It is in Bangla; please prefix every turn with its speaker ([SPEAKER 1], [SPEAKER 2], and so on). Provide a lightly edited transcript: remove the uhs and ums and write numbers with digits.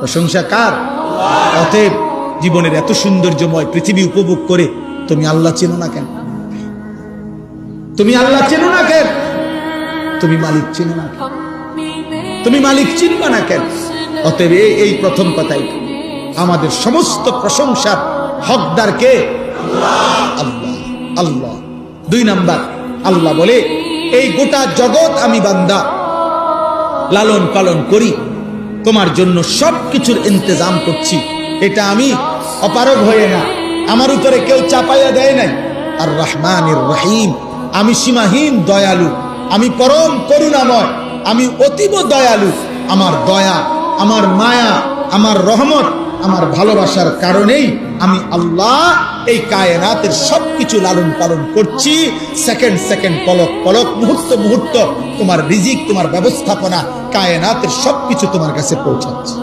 [SPEAKER 1] প্রশংসা কার? অতএব জীবনের এত সৌন্দর্যময় পৃথিবী উপভোগ করে তুমি আল্লাহ চেনো না কেন? তুমি আল্লাহ চেনো না কেন? তুমি মালিক চেনো না কেন? তুমি মালিক চিনবা না কেন? অতএব এই প্রথম কথাই, আমাদের সমস্ত প্রশংসার হকদার কে? আল্লাহ। আল্লাহ। 2 নাম্বার, আল্লাহ বলে এই গোটা জগৎ আমি বান্দা লালন পালন করি, তোমার জন্য সবকিছুর ইন্তজাম করছি। এটা আমি অপারগ হয়ে না, আমার উপরে কেউ চাপাইয়া দেয় নাই। আর রহমানির রহিম, আমি সীমাহীন দয়ালু, আমি পরম করুণাময়, আমি অতীব দয়ালু। আমার দয়া, আমার মায়া, আমার রহমত, আমার ভালোবাসার কারণেই আমি আল্লাহ এই কায়নাতের সবকিছু লালন পালন করছি। সেকেন্ড সেকেন্ড, পলক পলক, মুহূর্ত মুহূর্ত তোমার রিজিক, তোমার ব্যবস্থাপনা, কায়নাতের সবকিছু তোমার কাছে পৌঁছাচ্ছে।